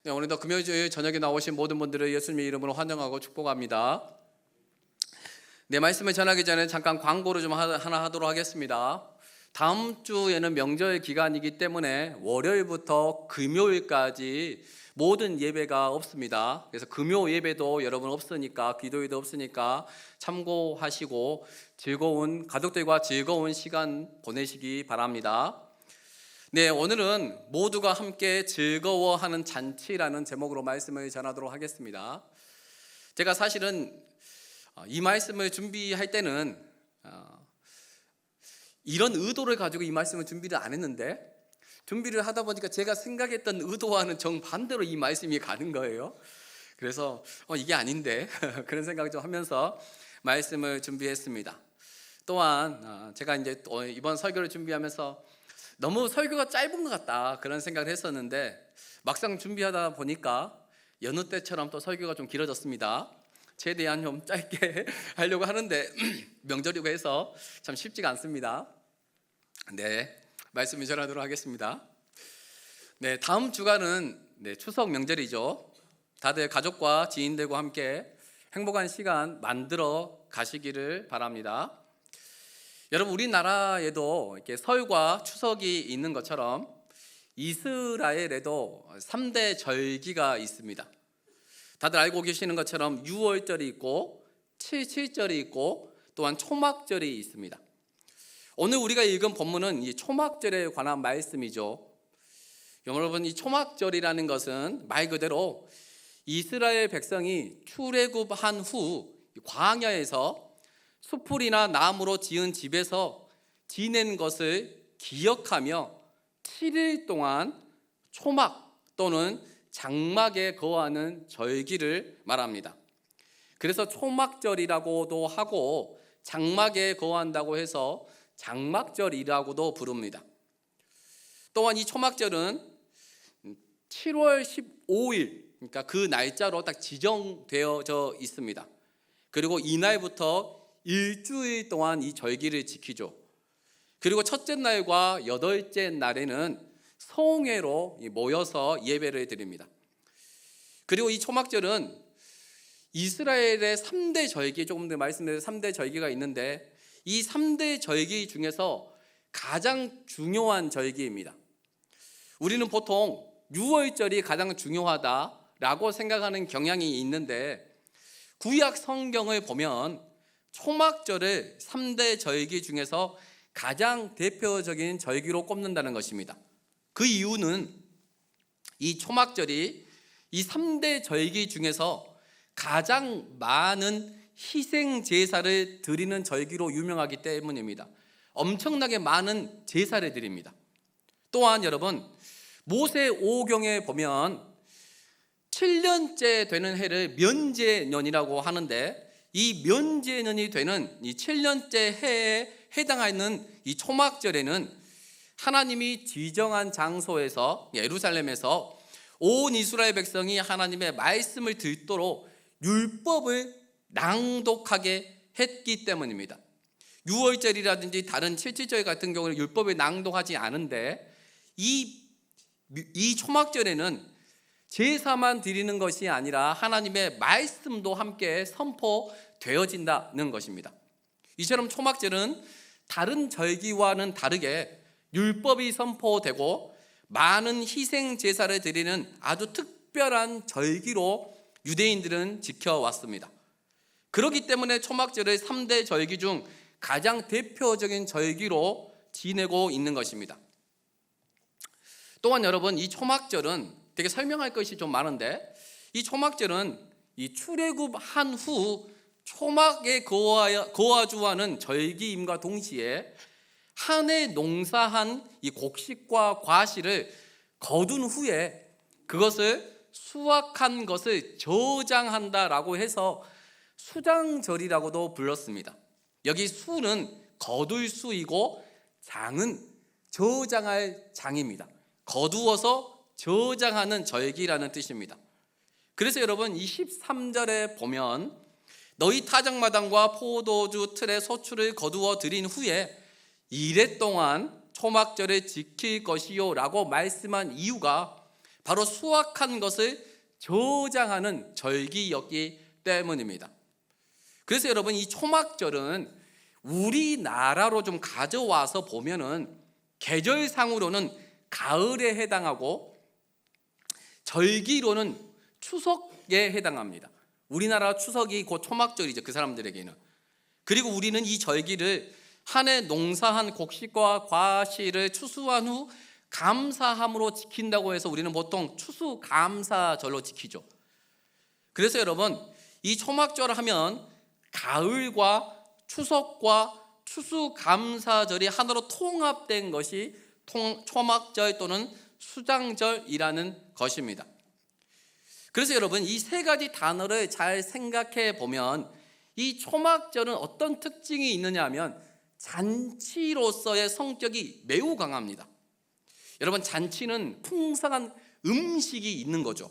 네, 오늘도 금요일 저녁에 나오신 모든 분들을 예수님의 이름으로 환영하고 축복합니다. 네, 말씀을 전하기 전에 잠깐 광고를 좀 하나 하도록 하겠습니다. 다음 주에는 명절 기간이기 때문에 월요일부터 금요일까지 모든 예배가 없습니다. 그래서 금요 예배도 여러분 없으니까, 기도회도 없으니까 참고하시고 가족들과 즐거운 시간 보내시기 바랍니다. 네, 오늘은 모두가 함께 즐거워하는 잔치라는 제목으로 말씀을 전하도록 하겠습니다. 제가 사실은 이 말씀을 준비할 때는 이런 의도를 가지고 이 말씀을 준비를 안 했는데, 준비를 하다 보니까 제가 생각했던 의도와는 정반대로 이 말씀이 가는 거예요. 그래서 이게 아닌데 그런 생각을 좀 하면서 말씀을 준비했습니다. 또한 제가 이제 이번 설교를 준비하면서 너무 설교가 짧은 것 같다 그런 생각을 했었는데, 막상 준비하다 보니까 여느 때처럼 또 설교가 좀 길어졌습니다. 최대한 좀 짧게 하려고 하는데 명절이고 해서 참 쉽지가 않습니다. 네, 말씀을 전하도록 하겠습니다. 네, 다음 주간은 추석 명절이죠. 다들 가족과 지인들과 함께 행복한 시간 만들어 가시기를 바랍니다. 여러분, 우리나라에도 이렇게 설과 추석이 있는 것처럼 이스라엘에도 3대 절기가 있습니다. 다들 알고 계시는 것처럼 유월절이 있고 칠칠절이 있고 또한 초막절이 있습니다. 오늘 우리가 읽은 본문은 이 초막절에 관한 말씀이죠. 여러분, 이 초막절이라는 것은 말 그대로 이스라엘 백성이 출애굽한 후 광야에서 수풀이나 나무로 지은 집에서 지낸 것을 기억하며 7일 동안 초막 또는 장막에 거하는 절기를 말합니다. 그래서 초막절이라고도 하고 장막에 거한다고 해서 장막절이라고도 부릅니다. 또한 이 초막절은 7월 15일, 그러니까 그 날짜로 딱 지정되어져 있습니다. 그리고 이날부터 일주일 동안 이 절기를 지키죠. 그리고 첫째 날과 여덟째 날에는 성회로 모여서 예배를 드립니다. 그리고 이 초막절은 이스라엘의 3대 절기, 조금 전에 말씀드린 3대 절기가 있는데, 이 3대 절기 중에서 가장 중요한 절기입니다. 우리는 보통 유월절이 가장 중요하다라고 생각하는 경향이 있는데, 구약 성경을 보면 초막절을 3대 절기 중에서 가장 대표적인 절기로 꼽는다는 것입니다. 그 이유는 이 초막절이 이 3대 절기 중에서 가장 많은 희생 제사를 드리는 절기로 유명하기 때문입니다. 엄청나게 많은 제사를 드립니다. 또한 여러분, 모세오경에 보면 7년째 되는 해를 면제년이라고 하는데, 이 면제년이 되는 이 7년째 해에 해당하는 이 초막절에는 하나님이 지정한 장소에서, 예루살렘에서 온 이스라엘 백성이 하나님의 말씀을 듣도록 율법을 낭독하게 했기 때문입니다. 유월절이라든지 다른 칠칠절 같은 경우는 율법을 낭독하지 않은데, 이 초막절에는 제사만 드리는 것이 아니라 하나님의 말씀도 함께 선포되어진다는 것입니다. 이처럼 초막절은 다른 절기와는 다르게 율법이 선포되고 많은 희생 제사를 드리는 아주 특별한 절기로 유대인들은 지켜왔습니다. 그렇기 때문에 초막절을 3대 절기 중 가장 대표적인 절기로 지내고 있는 것입니다. 또한 여러분, 이 초막절은 되게 설명할 것이 좀 많은데, 이 초막절은 이 출애굽한 후 초막에 거하주하는 절기임과 동시에 한 해 농사한 이 곡식과 과실을 거둔 후에 그것을 수확한 것을 저장한다라고 해서 수장절이라고도 불렀습니다. 여기 수는 거둘 수이고 장은 저장할 장입니다. 거두어서 저장하는 절기라는 뜻입니다. 그래서 여러분, 23절에 보면 너희 타작마당과 포도주 틀에 소출을 거두어 드린 후에 이래 동안 초막절을 지킬 것이요 라고 말씀한 이유가 바로 수확한 것을 저장하는 절기였기 때문입니다. 그래서 여러분, 이 초막절은 우리나라로 좀 가져와서 보면은 계절상으로는 가을에 해당하고 절기로는 추석에 해당합니다. 우리나라 추석이 곧 초막절이죠, 그 사람들에게는. 그리고 우리는 이 절기를 한 해 농사한 곡식과 과실을 추수한 후 감사함으로 지킨다고 해서 우리는 보통 추수감사절로 지키죠. 그래서 여러분, 이 초막절 하면 가을과 추석과 추수감사절이 하나로 통합된 것이 초막절 또는 수장절이라는 것입니다. 그래서 여러분, 이 세 가지 단어를 잘 생각해 보면 이 초막절은 어떤 특징이 있느냐 하면 잔치로서의 성격이 매우 강합니다. 여러분, 잔치는 풍성한 음식이 있는 거죠.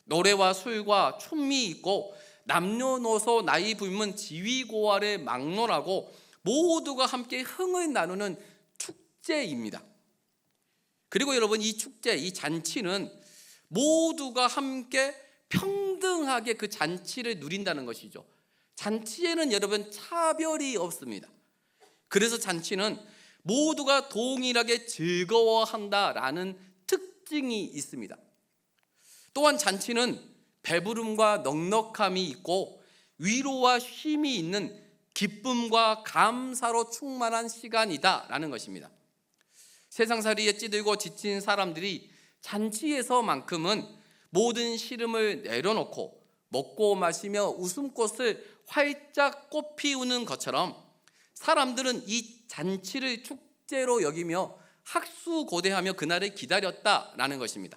노래와 술과 춤이 있고 남녀노소 나이 불문 지위고하를 막론하고 모두가 함께 흥을 나누는 축제입니다. 그리고 여러분, 이 축제, 이 잔치는 모두가 함께 평등하게 그 잔치를 누린다는 것이죠. 잔치에는 여러분 차별이 없습니다. 그래서 잔치는 모두가 동일하게 즐거워한다라는 특징이 있습니다. 또한 잔치는 배부름과 넉넉함이 있고 위로와 쉼이 있는 기쁨과 감사로 충만한 시간이다라는 것입니다. 세상살이에 찌들고 지친 사람들이 잔치에서만큼은 모든 시름을 내려놓고 먹고 마시며 웃음꽃을 활짝 꽃피우는 것처럼 사람들은 이 잔치를 축제로 여기며 학수고대하며 그날을 기다렸다라는 것입니다.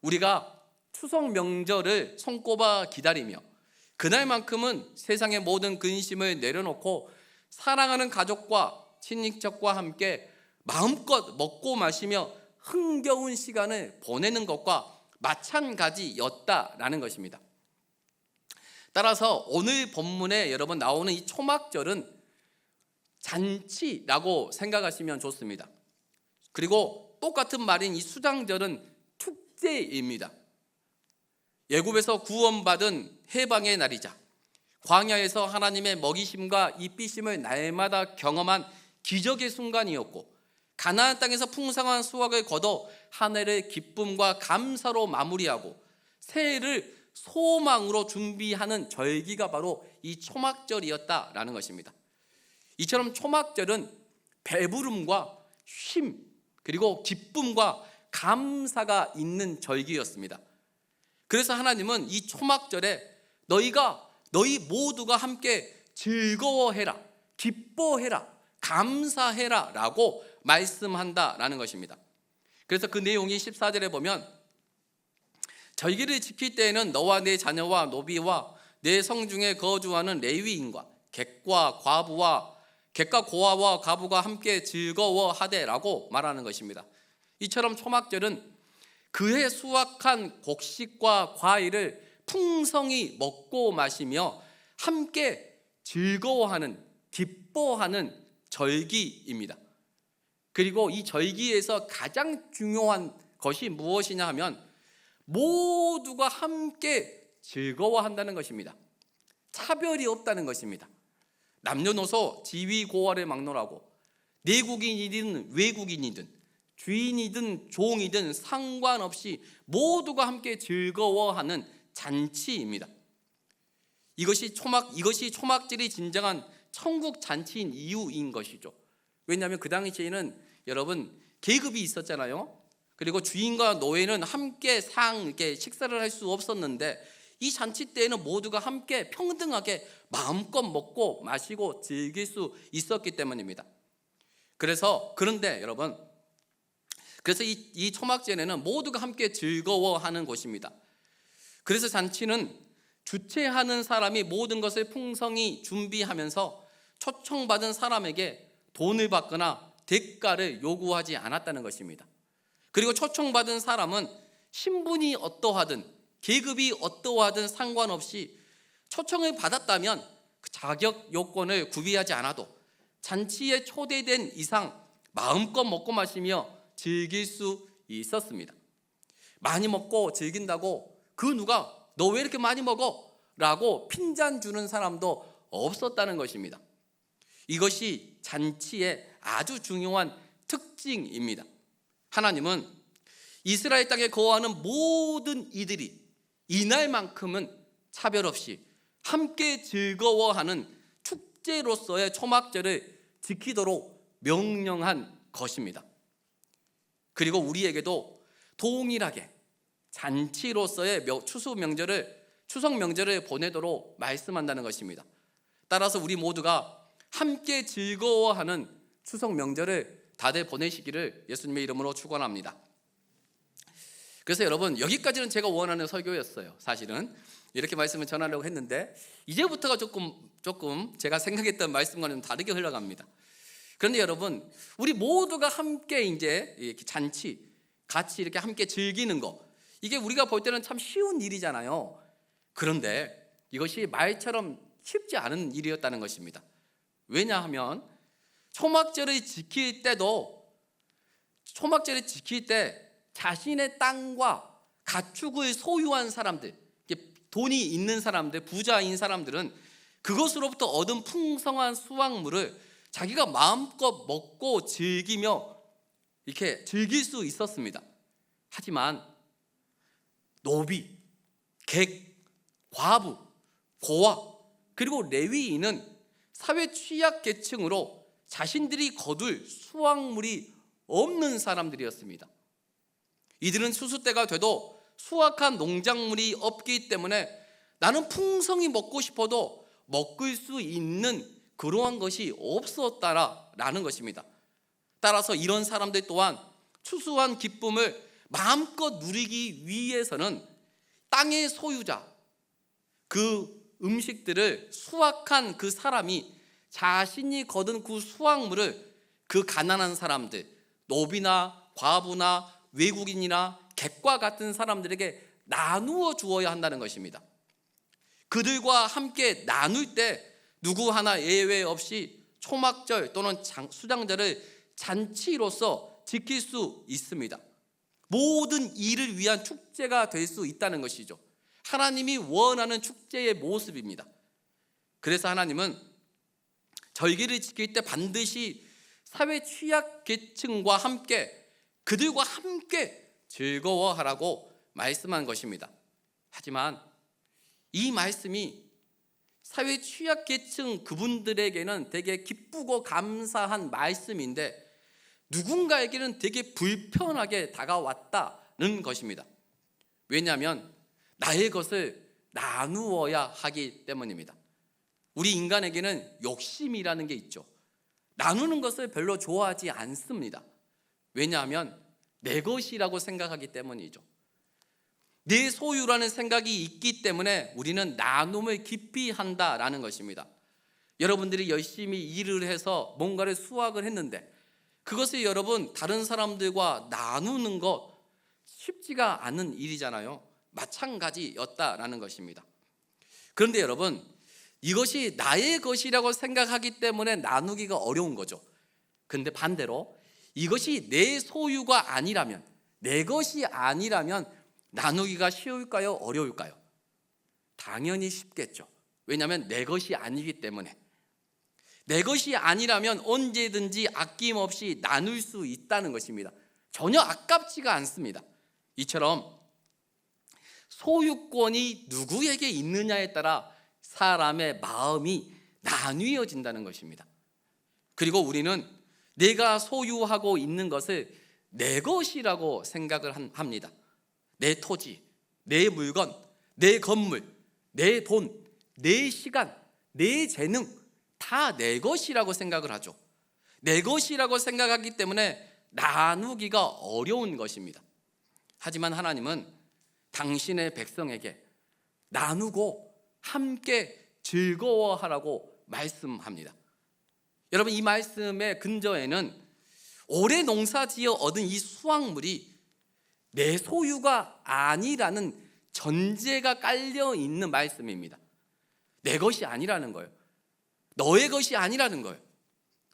우리가 추석 명절을 손꼽아 기다리며 그날만큼은 세상의 모든 근심을 내려놓고 사랑하는 가족과 친인척과 함께 마음껏 먹고 마시며 흥겨운 시간을 보내는 것과 마찬가지였다라는 것입니다. 따라서 오늘 본문에 여러분 나오는 이 초막절은 잔치라고 생각하시면 좋습니다. 그리고 똑같은 말인 이 수장절은 축제입니다. 애굽에서 구원받은 해방의 날이자 광야에서 하나님의 먹이심과 이삐심을 날마다 경험한 기적의 순간이었고 가나안 땅에서 풍성한 수확을 거둬 한 해를 기쁨과 감사로 마무리하고 새해를 소망으로 준비하는 절기가 바로 이 초막절이었다라는 것입니다. 이처럼 초막절은 배부름과 쉼 그리고 기쁨과 감사가 있는 절기였습니다. 그래서 하나님은 이 초막절에 너희 모두가 함께 즐거워해라, 기뻐해라, 감사해라 라고 말씀한다라는 것입니다. 그래서 그 내용이 14절에 보면 절기를 지킬 때에는 너와 내 자녀와 노비와 내 성중에 거주하는 레위인과 객과 고아와 과부가 함께 즐거워하되라고 말하는 것입니다. 이처럼 초막절은 그해 수확한 곡식과 과일을 풍성히 먹고 마시며 함께 즐거워하는, 기뻐하는 절기입니다. 그리고 이 절기에서 가장 중요한 것이 무엇이냐 하면 모두가 함께 즐거워한다는 것입니다. 차별이 없다는 것입니다. 남녀노소 지위고하를 막론하고 내국인이든 외국인이든 주인이든 종이든 상관없이 모두가 함께 즐거워하는 잔치입니다. 이것이 초막절이 진정한 천국 잔치인 이유인 것이죠. 왜냐하면 그 당시에는 여러분 계급이 있었잖아요. 그리고 주인과 노예는 함께 이렇게 식사를 할 수 없었는데 이 잔치 때에는 모두가 함께 평등하게 마음껏 먹고 마시고 즐길 수 있었기 때문입니다. 그런데 여러분, 그래서 이 초막절에는 모두가 함께 즐거워하는 곳입니다. 그래서 잔치는 주최하는 사람이 모든 것을 풍성히 준비하면서 초청받은 사람에게 돈을 받거나 대가를 요구하지 않았다는 것입니다. 그리고 초청받은 사람은 신분이 어떠하든 계급이 어떠하든 상관없이 초청을 받았다면 그 자격 요건을 구비하지 않아도 잔치에 초대된 이상 마음껏 먹고 마시며 즐길 수 있었습니다. 많이 먹고 즐긴다고 그 누가 너 왜 이렇게 많이 먹어? 라고 핀잔 주는 사람도 없었다는 것입니다. 이것이 잔치의 아주 중요한 특징입니다. 하나님은 이스라엘 땅에 거하는 모든 이들이 이날만큼은 차별 없이 함께 즐거워하는 축제로서의 초막절을 지키도록 명령한 것입니다. 그리고 우리에게도 동일하게 잔치로서의 추석 명절을 보내도록 말씀한다는 것입니다. 따라서 우리 모두가 함께 즐거워하는 추석 명절을 다들 보내시기를 예수님의 이름으로 축원합니다. 그래서 여러분, 여기까지는 제가 원하는 설교였어요. 사실은 이렇게 말씀을 전하려고 했는데 이제부터가 조금 제가 생각했던 말씀과는 다르게 흘러갑니다. 그런데 여러분, 우리 모두가 함께 이제 이렇게 잔치 같이 이렇게 함께 즐기는 거, 이게 우리가 볼 때는 참 쉬운 일이잖아요. 그런데 이것이 말처럼 쉽지 않은 일이었다는 것입니다. 왜냐하면 초막절을 지킬 때 자신의 땅과 가축을 소유한 사람들, 돈이 있는 사람들, 부자인 사람들은 그것으로부터 얻은 풍성한 수확물을 자기가 마음껏 먹고 즐기며 이렇게 즐길 수 있었습니다. 하지만 노비, 객, 과부, 고아, 그리고 레위인은 사회 취약 계층으로 자신들이 거둘 수확물이 없는 사람들이었습니다. 이들은 추수 때가 돼도 수확한 농작물이 없기 때문에 나는 풍성히 먹고 싶어도 먹을 수 있는 그러한 것이 없었다라는 것입니다. 따라서 이런 사람들 또한 추수한 기쁨을 마음껏 누리기 위해서는 땅의 소유자, 그 음식들을 수확한 그 사람이 자신이 거둔 그 수확물을 그 가난한 사람들, 노비나 과부나 외국인이나 객과 같은 사람들에게 나누어 주어야 한다는 것입니다. 그들과 함께 나눌 때 누구 하나 예외 없이 초막절 또는 수장절을 잔치로서 지킬 수 있습니다. 모든 일을 위한 축제가 될 수 있다는 것이죠. 하나님이 원하는 축제의 모습입니다. 그래서 하나님은 절기를 지킬 때 반드시 사회 취약 계층과 함께 그들과 함께 즐거워하라고 말씀한 것입니다. 하지만 이 말씀이 사회 취약계층 그분들에게는 되게 기쁘고 감사한 말씀인데 누군가에게는 되게 불편하게 다가왔다는 것입니다. 왜냐하면 나의 것을 나누어야 하기 때문입니다. 우리 인간에게는 욕심이라는 게 있죠. 나누는 것을 별로 좋아하지 않습니다. 왜냐하면 내 것이라고 생각하기 때문이죠. 내 소유라는 생각이 있기 때문에 우리는 나눔을 기피 한다라는 것입니다. 여러분들이 열심히 일을 해서 뭔가를 수확을 했는데 그것을 여러분 다른 사람들과 나누는 것 쉽지가 않은 일이잖아요. 마찬가지였다라는 것입니다. 그런데 여러분, 이것이 나의 것이라고 생각하기 때문에 나누기가 어려운 거죠. 그런데 반대로 이것이 내 소유가 아니라면, 내 것이 아니라면 나누기가 쉬울까요? 어려울까요? 당연히 쉽겠죠. 왜냐하면 내 것이 아니기 때문에. 내 것이 아니라면 언제든지 아낌없이 나눌 수 있다는 것입니다. 전혀 아깝지가 않습니다. 이처럼 소유권이 누구에게 있느냐에 따라 사람의 마음이 나뉘어진다는 것입니다. 그리고 우리는 내가 소유하고 있는 것을 내 것이라고 생각을 합니다. 내 토지, 내 물건, 내 건물, 내 돈, 내 시간, 내 재능 다 내 것이라고 생각을 하죠. 내 것이라고 생각하기 때문에 나누기가 어려운 것입니다. 하지만 하나님은 당신의 백성에게 나누고 함께 즐거워하라고 말씀합니다. 여러분, 이 말씀의 근저에는 올해 농사지어 얻은 이 수확물이 내 소유가 아니라는 전제가 깔려 있는 말씀입니다. 내 것이 아니라는 거예요. 너의 것이 아니라는 거예요.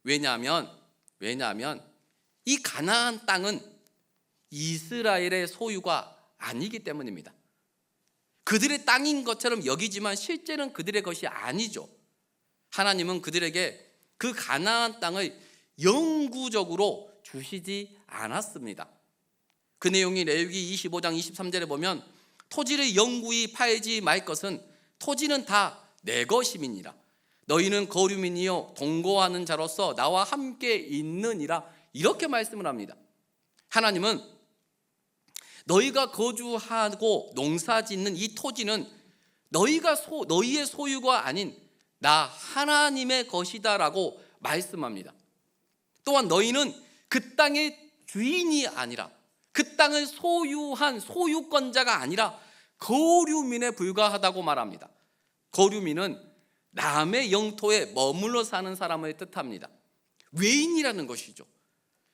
왜냐하면 이 가나안 땅은 이스라엘의 소유가 아니기 때문입니다. 그들의 땅인 것처럼 여기지만 실제는 그들의 것이 아니죠. 하나님은 그들에게 그 가나안 땅을 영구적으로 주시지 않았습니다. 그 내용이 레위기 25장 23절에 보면 토지를 영구히 팔지 말 것은 토지는 다 내 것임이니라. 너희는 거류민이요 동거하는 자로서 나와 함께 있느니라. 이렇게 말씀을 합니다. 하나님은 너희가 거주하고 농사짓는 이 토지는 너희의 소유가 아닌 나 하나님의 것이다라고 말씀합니다. 또한 너희는 그 땅의 주인이 아니라 그 땅을 소유한 소유권자가 아니라 거류민에 불과하다고 말합니다. 거류민은 남의 영토에 머물러 사는 사람을 뜻합니다. 외인이라는 것이죠.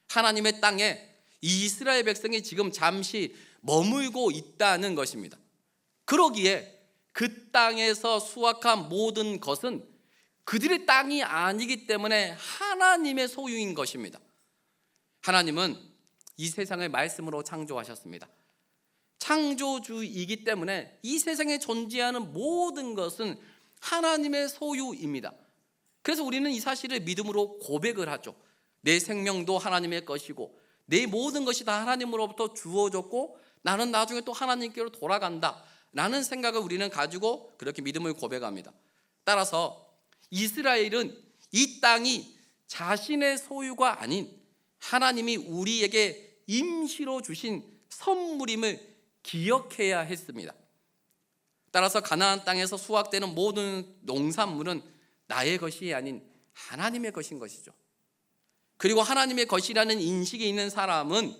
하나님의 땅에 이스라엘 백성이 지금 잠시 머물고 있다는 것입니다. 그러기에 그 땅에서 수확한 모든 것은 그들의 땅이 아니기 때문에 하나님의 소유인 것입니다. 하나님은 이 세상을 말씀으로 창조하셨습니다. 창조주이기 때문에 이 세상에 존재하는 모든 것은 하나님의 소유입니다. 그래서 우리는 이 사실을 믿음으로 고백을 하죠. 내 생명도 하나님의 것이고 내 모든 것이 다 하나님으로부터 주어졌고 나는 나중에 또 하나님께로 돌아간다 라는 생각을 우리는 가지고 그렇게 믿음을 고백합니다. 따라서 이스라엘은 이 땅이 자신의 소유가 아닌 하나님이 우리에게 임시로 주신 선물임을 기억해야 했습니다. 따라서 가나안 땅에서 수확되는 모든 농산물은 나의 것이 아닌 하나님의 것인 것이죠. 그리고 하나님의 것이라는 인식이 있는 사람은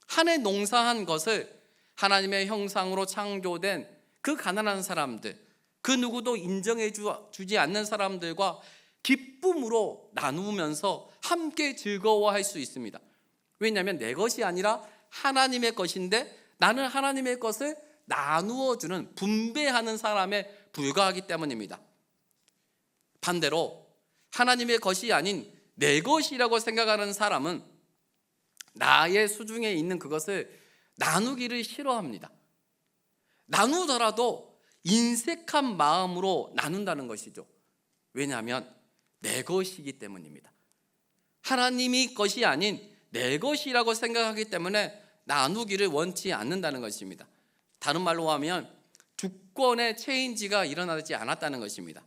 한 해 농사한 것을 하나님의 형상으로 창조된 그 가난한 사람들, 그 누구도 인정해 주지 않는 사람들과 기쁨으로 나누면서 함께 즐거워할 수 있습니다. 왜냐하면 내 것이 아니라 하나님의 것인데 나는 하나님의 것을 나누어 주는, 분배하는 사람에 불과하기 때문입니다. 반대로 하나님의 것이 아닌 내 것이라고 생각하는 사람은 나의 수중에 있는 그것을 나누기를 싫어합니다. 나누더라도 인색한 마음으로 나눈다는 것이죠. 왜냐하면 내 것이기 때문입니다. 하나님이 것이 아닌 내 것이라고 생각하기 때문에 나누기를 원치 않는다는 것입니다. 다른 말로 하면 주권의 체인지가 일어나지 않았다는 것입니다.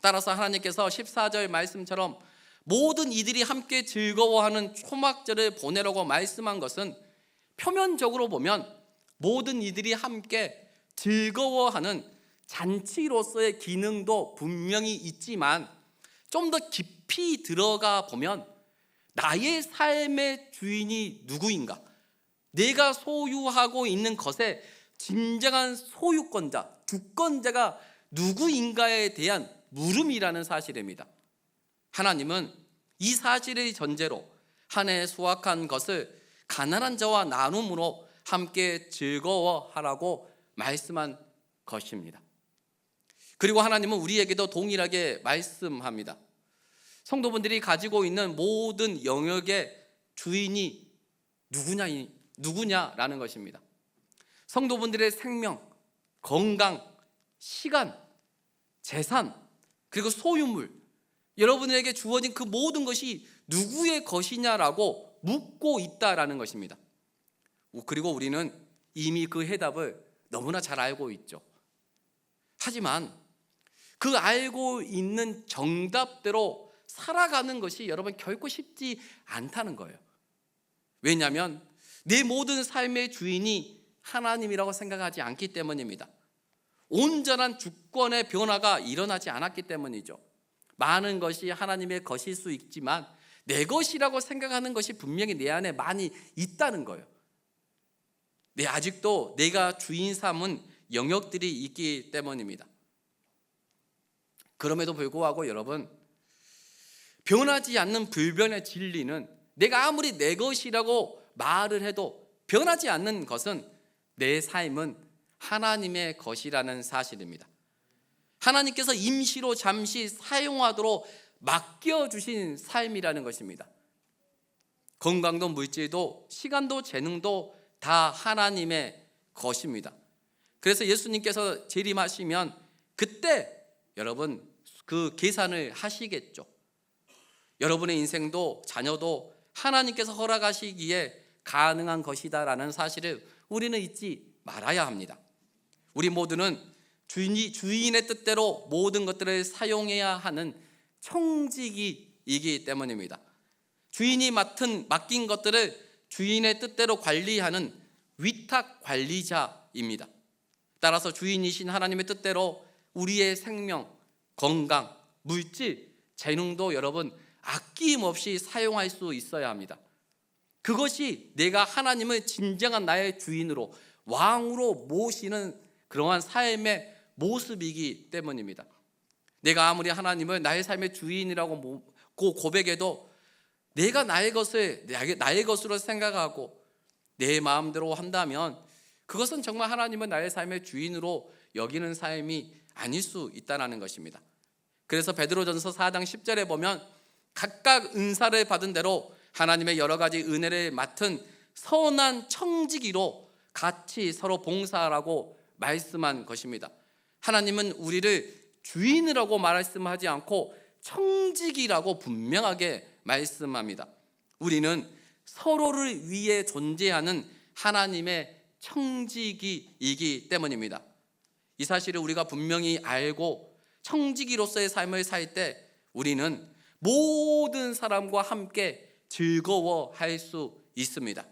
따라서 하나님께서 14절 말씀처럼 모든 이들이 함께 즐거워하는 초막절을 보내라고 말씀한 것은 표면적으로 보면 모든 이들이 함께 즐거워하는 잔치로서의 기능도 분명히 있지만 좀 더 깊이 들어가 보면 나의 삶의 주인이 누구인가, 내가 소유하고 있는 것의 진정한 소유권자, 주권자가 누구인가에 대한 물음이라는 사실입니다. 하나님은 이 사실의 전제로 한 해 수확한 것을 가난한 자와 나눔으로 함께 즐거워하라고 말씀한 것입니다. 그리고 하나님은 우리에게도 동일하게 말씀합니다. 성도분들이 가지고 있는 모든 영역의 주인이 누구냐라는 것입니다. 성도분들의 생명, 건강, 시간, 재산, 그리고 소유물, 여러분에게 주어진 그 모든 것이 누구의 것이냐라고 묻고 있다라는 것입니다. 그리고 우리는 이미 그 해답을 너무나 잘 알고 있죠. 하지만 그 알고 있는 정답대로 살아가는 것이 여러분 결코 쉽지 않다는 거예요. 왜냐하면 내 모든 삶의 주인이 하나님이라고 생각하지 않기 때문입니다. 온전한 주권의 변화가 일어나지 않았기 때문이죠. 많은 것이 하나님의 것일 수 있지만 내 것이라고 생각하는 것이 분명히 내 안에 많이 있다는 거예요. 아직도 내가 주인 삼은 영역들이 있기 때문입니다. 그럼에도 불구하고 여러분, 변하지 않는 불변의 진리는 내가 아무리 내 것이라고 말을 해도 변하지 않는 것은 내 삶은 하나님의 것이라는 사실입니다. 하나님께서 임시로 잠시 사용하도록 맡겨주신 삶이라는 것입니다. 건강도 물질도 시간도 재능도 다 하나님의 것입니다. 그래서 예수님께서 재림하시면 그때 여러분 그 계산을 하시겠죠. 여러분의 인생도 자녀도 하나님께서 허락하시기에 가능한 것이다라는 사실을 우리는 잊지 말아야 합니다. 우리 모두는 주인의 뜻대로 모든 것들을 사용해야 하는 청지기이기 때문입니다. 주인이 맡긴 것들을 주인의 뜻대로 관리하는 위탁 관리자입니다. 따라서 주인이신 하나님의 뜻대로 우리의 생명, 건강, 물질, 재능도 여러분 아낌없이 사용할 수 있어야 합니다. 그것이 내가 하나님을 진정한 나의 주인으로 왕으로 모시는 그러한 삶의 모습이기 때문입니다. 내가 아무리 하나님을 나의 삶의 주인이라고 고백해도 내가 나의 것으로 생각하고 내 마음대로 한다면 그것은 정말 하나님은 나의 삶의 주인으로 여기는 삶이 아닐 수 있다는 것입니다. 그래서 베드로전서 4장 10절에 보면 각각 은사를 받은 대로 하나님의 여러 가지 은혜를 맡은 선한 청지기로 같이 서로 봉사하라고 말씀한 것입니다. 하나님은 우리를 주인이라고 말씀하지 않고 청지기라고 분명하게 말씀합니다. 우리는 서로를 위해 존재하는 하나님의 청지기이기 때문입니다. 이 사실을 우리가 분명히 알고 청지기로서의 삶을 살 때 우리는 모든 사람과 함께 즐거워할 수 있습니다.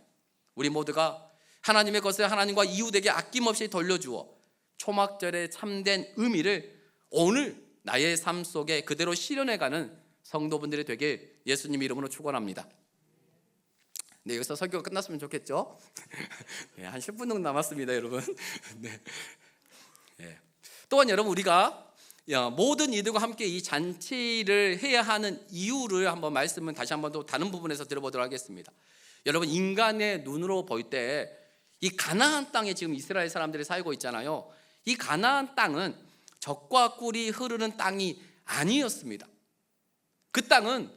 우리 모두가 하나님의 것을 하나님과 이웃에게 아낌없이 돌려주어 초막절의 참된 의미를 오늘 나의 삶 속에 그대로 실현해가는 성도분들이 되길 예수님 이름으로 축원합니다. 네, 여기서 설교가 끝났으면 좋겠죠? 네, 한 10분 정도 남았습니다, 여러분. 네. 네. 또한 여러분 우리가 모든 이들과 함께 이 잔치를 해야 하는 이유를 한번 말씀은 다시 한번 또 다른 부분에서 들어보도록 하겠습니다. 여러분 인간의 눈으로 볼 때 이 가나안 땅에 지금 이스라엘 사람들이 살고 있잖아요. 이 가나안 땅은 젖과 꿀이 흐르는 땅이 아니었습니다. 그 땅은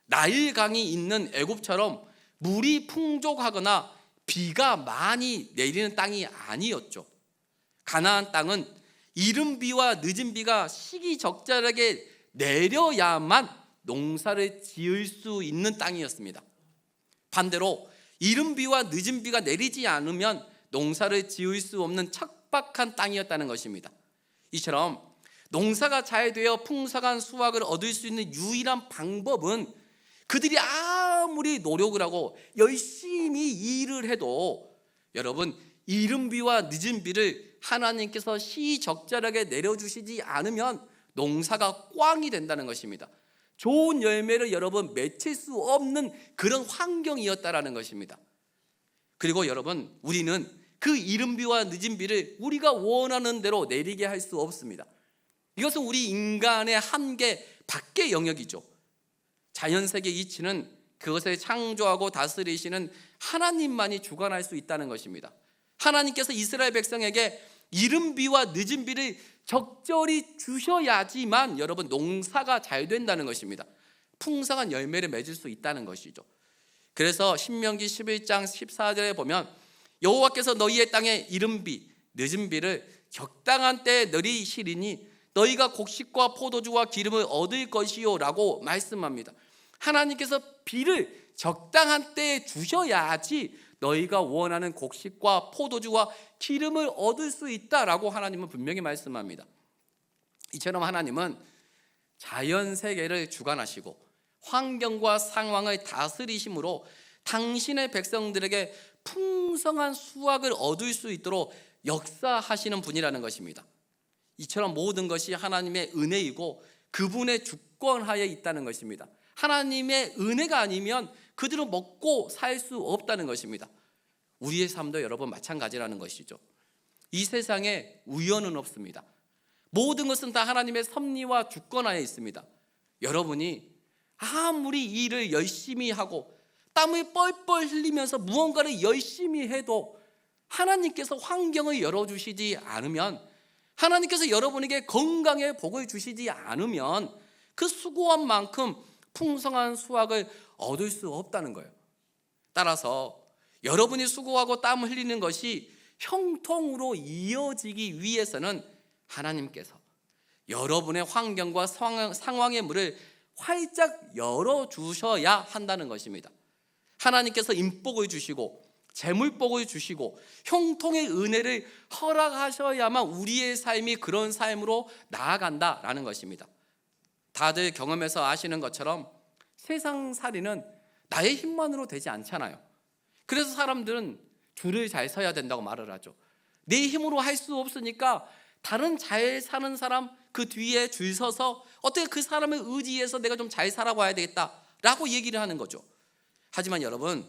나일강이 있는 애굽처럼 물이 풍족하거나 비가 많이 내리는 땅이 아니었죠. 가나안 땅은 이른 비와 늦은 비가 시기적절하게 내려야만 농사를 지을 수 있는 땅이었습니다. 반대로 이른 비와 늦은 비가 내리지 않으면 농사를 지을 수 없는 척박한 땅이었다는 것입니다. 이처럼 농사가 잘 되어 풍성한 수확을 얻을 수 있는 유일한 방법은 그들이 아무리 노력을 하고 열심히 일을 해도 여러분 이른 비와 늦은 비를 하나님께서 시적절하게 내려주시지 않으면 농사가 꽝이 된다는 것입니다. 좋은 열매를 여러분 맺힐 수 없는 그런 환경이었다라는 것입니다. 그리고 여러분 우리는 그 이른 비와 늦은 비를 우리가 원하는 대로 내리게 할 수 없습니다. 이것은 우리 인간의 한계 밖의 영역이죠. 자연세계 이치는 그것을 창조하고 다스리시는 하나님만이 주관할 수 있다는 것입니다. 하나님께서 이스라엘 백성에게 이른 비와 늦은 비를 적절히 주셔야지만 여러분 농사가 잘 된다는 것입니다. 풍성한 열매를 맺을 수 있다는 것이죠. 그래서 신명기 11장 14절에 보면 여호와께서 너희의 땅에 이른 비, 늦은 비를 적당한 때에 내리시리니 너희가 곡식과 포도주와 기름을 얻을 것이요 라고 말씀합니다. 하나님께서 비를 적당한 때에 주셔야지 너희가 원하는 곡식과 포도주와 기름을 얻을 수 있다라고 하나님은 분명히 말씀합니다. 이처럼 하나님은 자연 세계를 주관하시고 환경과 상황을 다스리심으로 당신의 백성들에게 풍성한 수확을 얻을 수 있도록 역사하시는 분이라는 것입니다. 이처럼 모든 것이 하나님의 은혜이고 그분의 주권하에 있다는 것입니다. 하나님의 은혜가 아니면 그들은 먹고 살 수 없다는 것입니다. 우리의 삶도 여러분 마찬가지라는 것이죠. 이 세상에 우연은 없습니다. 모든 것은 다 하나님의 섭리와 주권하에 있습니다. 여러분이 아무리 일을 열심히 하고 땀을 뻘뻘 흘리면서 무언가를 열심히 해도 하나님께서 환경을 열어주시지 않으면, 하나님께서 여러분에게 건강의 복을 주시지 않으면 그 수고한 만큼 풍성한 수확을 얻을 수 없다는 거예요. 따라서 여러분이 수고하고 땀을 흘리는 것이 형통으로 이어지기 위해서는 하나님께서 여러분의 환경과 상황의 문을 활짝 열어주셔야 한다는 것입니다. 하나님께서 인복을 주시고 재물복을 주시고 형통의 은혜를 허락하셔야만 우리의 삶이 그런 삶으로 나아간다라는 것입니다. 다들 경험해서 아시는 것처럼 세상살이는 나의 힘만으로 되지 않잖아요. 그래서 사람들은 줄을 잘 서야 된다고 말을 하죠. 내 힘으로 할 수 없으니까 다른 잘 사는 사람 그 뒤에 줄 서서 어떻게 그 사람을 의지해서 내가 좀 잘 살아봐야 되겠다라고 얘기를 하는 거죠. 하지만 여러분,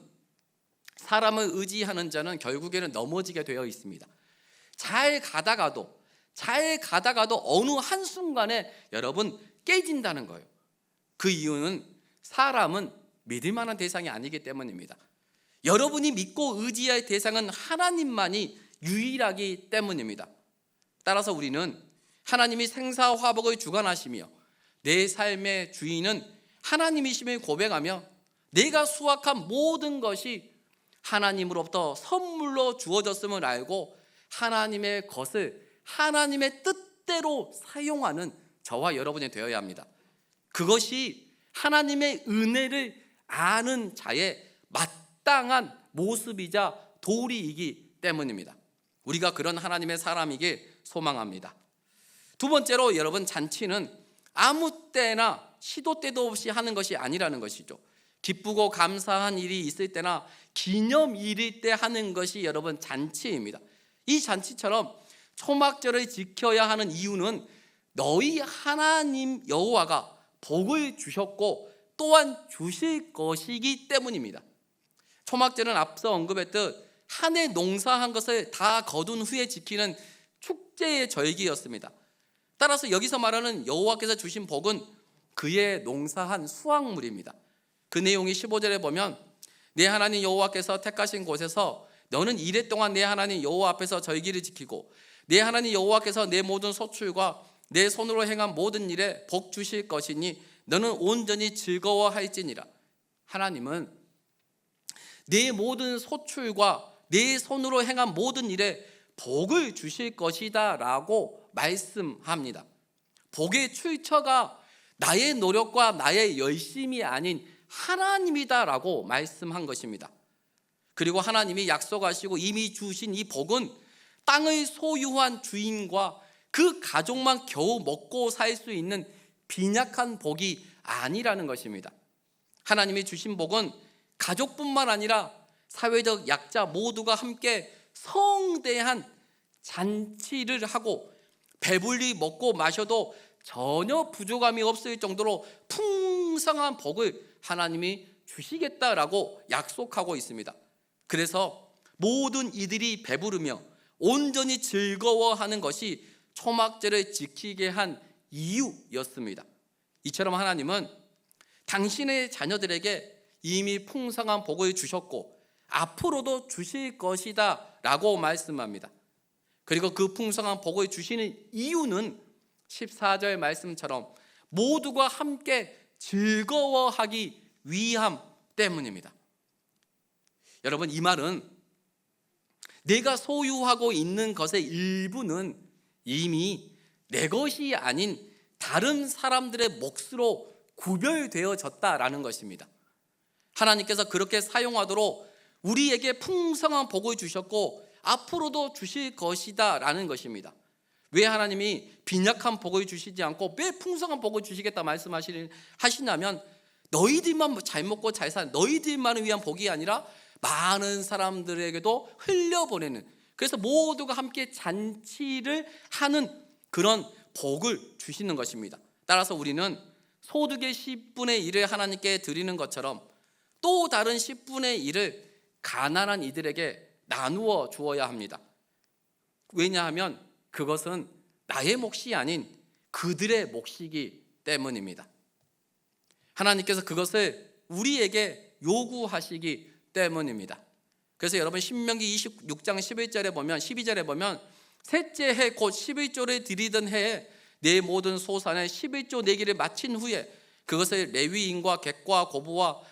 사람을 의지하는 자는 결국에는 넘어지게 되어 있습니다. 잘 가다가도 어느 한순간에 여러분 깨진다는 거예요. 그 이유는 사람은 믿을 만한 대상이 아니기 때문입니다. 여러분이 믿고 의지할 대상은 하나님만이 유일하기 때문입니다. 따라서 우리는 하나님이 생사화복을 주관하시며 내 삶의 주인은 하나님이심을 고백하며 내가 수확한 모든 것이 하나님으로부터 선물로 주어졌음을 알고 하나님의 것을 하나님의 뜻대로 사용하는 저와 여러분이 되어야 합니다. 그것이 하나님의 은혜를 아는 자의 마땅한 모습이자 도리이기 때문입니다. 우리가 그런 하나님의 사람이길 소망합니다. 두 번째로 여러분, 잔치는 아무 때나 시도 때도 없이 하는 것이 아니라는 것이죠. 기쁘고 감사한 일이 있을 때나 기념일일 때 하는 것이 여러분 잔치입니다. 이 잔치처럼 초막절을 지켜야 하는 이유는 너희 하나님 여호와가 복을 주셨고 또한 주실 것이기 때문입니다. 초막절은 앞서 언급했듯 한 해 농사한 것을 다 거둔 후에 지키는 축제의 절기였습니다. 따라서 여기서 말하는 여호와께서 주신 복은 그의 농사한 수확물입니다. 그 내용이 15절에 보면 내 하나님 여호와께서 택하신 곳에서 너는 이래 동안 내 하나님 여호와 앞에서 절기를 지키고 내 하나님 여호와께서 내 모든 소출과 내 손으로 행한 모든 일에 복 주실 것이니 너는 온전히 즐거워할지니라. 하나님은 내 모든 소출과 내 손으로 행한 모든 일에 복을 주실 것이다 라고 말씀합니다. 복의 출처가 나의 노력과 나의 열심이 아닌 하나님이다 라고 말씀한 것입니다. 그리고 하나님이 약속하시고 이미 주신 이 복은 땅을 소유한 주인과 그 가족만 겨우 먹고 살 수 있는 빈약한 복이 아니라는 것입니다. 하나님이 주신 복은 가족뿐만 아니라 사회적 약자 모두가 함께 성대한 잔치를 하고 배불리 먹고 마셔도 전혀 부족함이 없을 정도로 풍성한 복을 하나님이 주시겠다라고 약속하고 있습니다. 그래서 모든 이들이 배부르며 온전히 즐거워하는 것이 초막절을 지키게 한 이유였습니다. 이처럼 하나님은 당신의 자녀들에게 이미 풍성한 복을 주셨고 앞으로도 주실 것이다 라고 말씀합니다. 그리고 그 풍성한 복을 주시는 이유는 14절 말씀처럼 모두가 함께 즐거워하기 위함 때문입니다. 여러분, 이 말은 내가 소유하고 있는 것의 일부는 이미 내 것이 아닌 다른 사람들의 몫으로 구별되어졌다라는 것입니다. 하나님께서 그렇게 사용하도록 우리에게 풍성한 복을 주셨고 앞으로도 주실 것이다 라는 것입니다. 왜 하나님이 빈약한 복을 주시지 않고 왜 풍성한 복을 주시겠다 말씀하시냐면 너희들만 잘 먹고 잘 사는 너희들만을 위한 복이 아니라 많은 사람들에게도 흘려보내는, 그래서 모두가 함께 잔치를 하는 그런 복을 주시는 것입니다. 따라서 우리는 소득의 10분의 1을 하나님께 드리는 것처럼 또 다른 10분의 1을 가난한 이들에게 나누어 주어야 합니다. 왜냐하면 그것은 나의 몫이 아닌 그들의 몫이기 때문입니다. 하나님께서 그것을 우리에게 요구하시기 때문입니다. 그래서 여러분 신명기 26장 11절에 보면 12절에 보면 셋째 해 곧 11조를 드리던 해에 내 모든 소산의 11조 내기를 마친 후에 그것을 레위인과 객과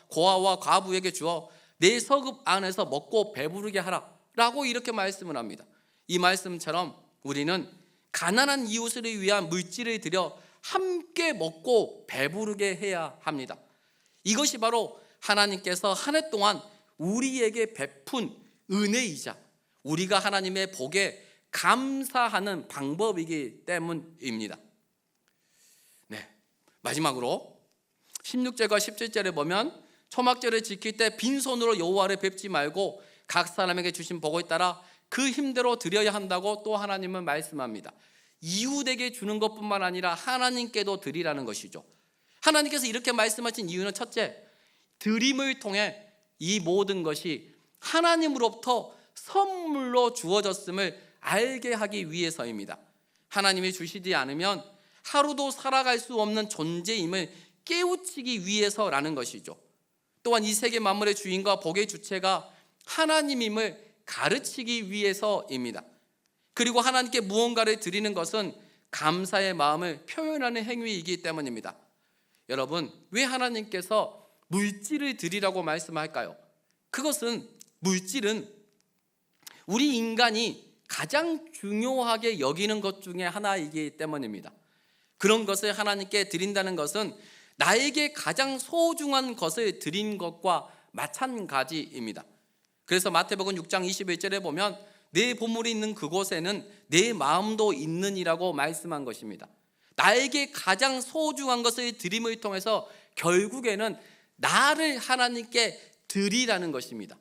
고아와 과부에게 주어 내 서급 안에서 먹고 배부르게 하라 라고 이렇게 말씀을 합니다. 이 말씀처럼 우리는 가난한 이웃을 위한 물질을 들여 함께 먹고 배부르게 해야 합니다. 이것이 바로 하나님께서 한 해 동안 우리에게 베푼 은혜이자 우리가 하나님의 복에 감사하는 방법이기 때문입니다. 네, 마지막으로 16절과 17절에 보면 초막절을 지킬 때 빈손으로 여호와를 뵙지 말고 각 사람에게 주신 복을 따라 그 힘대로 드려야 한다고 또 하나님은 말씀합니다. 이웃에게 주는 것뿐만 아니라 하나님께도 드리라는 것이죠. 하나님께서 이렇게 말씀하신 이유는 첫째, 드림을 통해 이 모든 것이 하나님으로부터 선물로 주어졌음을 알게 하기 위해서입니다. 하나님이 주시지 않으면 하루도 살아갈 수 없는 존재임을 깨우치기 위해서라는 것이죠. 또한 이 세계 만물의 주인과 복의 주체가 하나님임을 가르치기 위해서입니다. 그리고 하나님께 무언가를 드리는 것은 감사의 마음을 표현하는 행위이기 때문입니다. 여러분, 왜 하나님께서 물질을 드리라고 말씀할까요? 물질은 우리 인간이 가장 중요하게 여기는 것 중에 하나이기 때문입니다. 그런 것을 하나님께 드린다는 것은 나에게 가장 소중한 것을 드린 것과 마찬가지입니다. 그래서 마태복음 6장 21절에 보면 내 보물이 있는 그곳에는 내 마음도 있느니라고 말씀한 것입니다. 나에게 가장 소중한 것을 드림을 통해서 결국에는 나를 하나님께 드리라는 것입니다.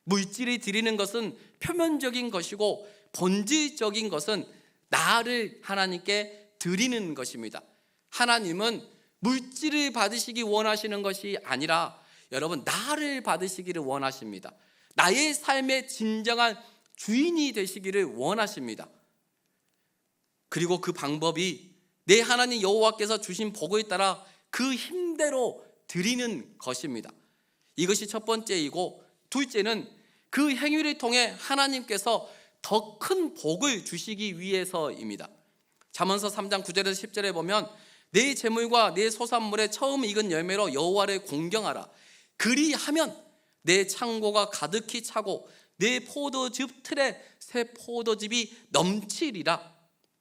물질을 드리는 것은 표면적인 것이고 본질적인 것은 나를 하나님께 드리는 것입니다. 하나님은 물질을 받으시기 원하시는 것이 아니라 여러분, 나를 받으시기를 원하십니다. 나의 삶의 진정한 주인이 되시기를 원하십니다. 그리고 그 방법이 내 하나님 여호와께서 주신 복을 따라 그 힘대로 드리는 것입니다. 이것이 첫 번째이고, 둘째는 그 행위를 통해 하나님께서 더 큰 복을 주시기 위해서입니다. 잠언서 3장 9절에서 10절에 보면 내 재물과 내 소산물의 처음 익은 열매로 여호와를 공경하라. 그리하면 내 창고가 가득히 차고 내 포도즙 틀에 새 포도즙이 넘치리라.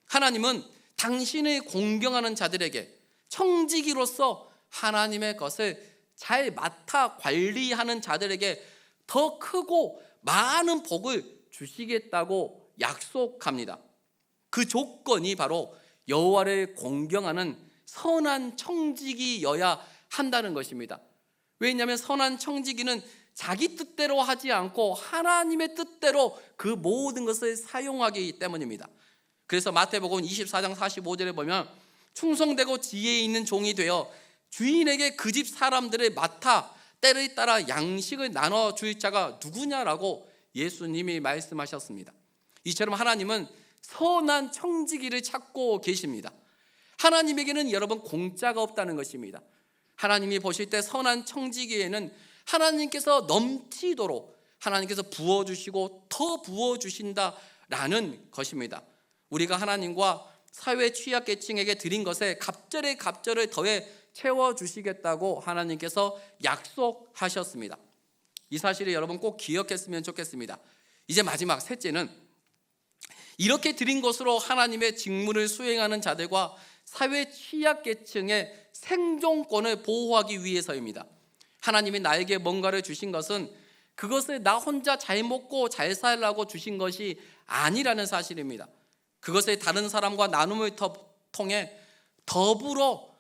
하나님은 당신을 공경하는 자들에게 청지기로서 하나님의 것을 잘 맡아 관리하는 자들에게 더 크고 많은 복을 주시겠다고 약속합니다. 그 조건이 바로 여호와를 공경하는 선한 청지기여야 한다는 것입니다. 왜냐하면 선한 청지기는 자기 뜻대로 하지 않고 하나님의 뜻대로 그 모든 것을 사용하기 때문입니다. 그래서 마태복음 24장 45절에 보면 충성되고 지혜 있는 종이 되어 주인에게 그 집 사람들을 맡아 때를 따라 양식을 나눠줄 자가 누구냐라고 예수님이 말씀하셨습니다. 이처럼 하나님은 선한 청지기를 찾고 계십니다. 하나님에게는 여러분 공짜가 없다는 것입니다. 하나님이 보실 때 선한 청지기에는 하나님께서 넘치도록 하나님께서 부어주시고 더 부어주신다라는 것입니다. 우리가 하나님과 사회 취약계층에게 드린 것에 갑절에 갑절을 더해 채워주시겠다고 하나님께서 약속하셨습니다. 이 사실을 여러분 꼭 기억했으면 좋겠습니다. 이제 마지막 셋째는 이렇게 드린 것으로 하나님의 직무를 수행하는 자들과 사회 취약계층의 생존권을 보호하기 위해서입니다. 하나님이 나에게 뭔가를 주신 것은 그것을 나 혼자 잘 먹고 잘 살라고 주신 것이 아니라는 사실입니다. 그것을 다른 사람과 나눔을 통해 더불어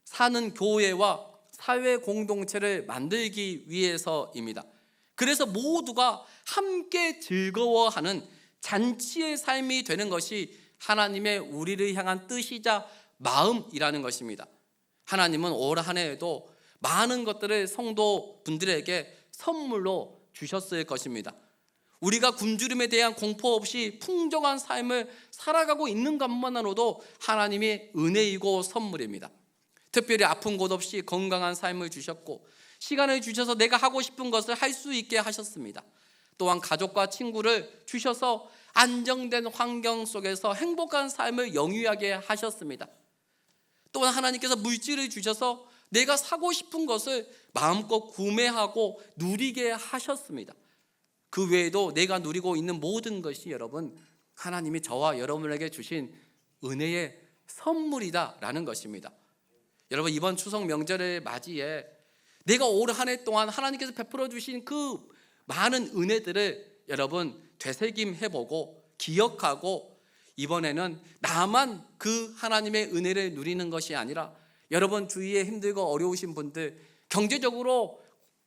사는 교회와 사회 공동체를 만들기 위해서입니다. 그래서 모두가 함께 즐거워하는 잔치의 삶이 되는 것이 하나님의 우리를 향한 뜻이자 마음이라는 것입니다. 하나님은 올 한 해에도 많은 것들을 성도분들에게 선물로 주셨을 것입니다. 우리가 굶주림에 대한 공포 없이 풍족한 삶을 살아가고 있는 것만으로도 하나님의 은혜이고 선물입니다. 특별히 아픈 곳 없이 건강한 삶을 주셨고 시간을 주셔서 내가 하고 싶은 것을 할 수 있게 하셨습니다. 또한 가족과 친구를 주셔서 안정된 환경 속에서 행복한 삶을 영위하게 하셨습니다. 또한 하나님께서 물질을 주셔서 내가 사고 싶은 것을 마음껏 구매하고 누리게 하셨습니다. 그 외에도 내가 누리고 있는 모든 것이 여러분 하나님이 저와 여러분에게 주신 은혜의 선물이다라는 것입니다. 여러분 이번 추석 명절을 맞이해 내가 올 한 해 동안 하나님께서 베풀어 주신 그 많은 은혜들을 여러분 되새김해보고 기억하고 이번에는 나만 그 하나님의 은혜를 누리는 것이 아니라 여러분 주위에 힘들고 어려우신 분들, 경제적으로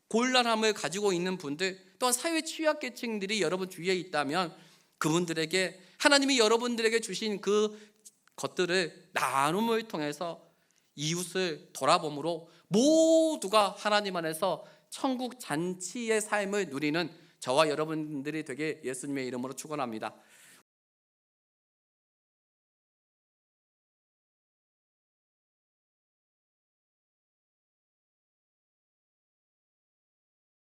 곤란함을 가지고 있는 분들, 또한 사회 취약계층들이 여러분 주위에 있다면 그분들에게 하나님이 여러분들에게 주신 그 것들을 나눔을 통해서 이웃을 돌아봄으로 모두가 하나님 안에서 천국 잔치의 삶을 누리는 저와 여러분들이 되게 예수님의 이름으로 축원합니다.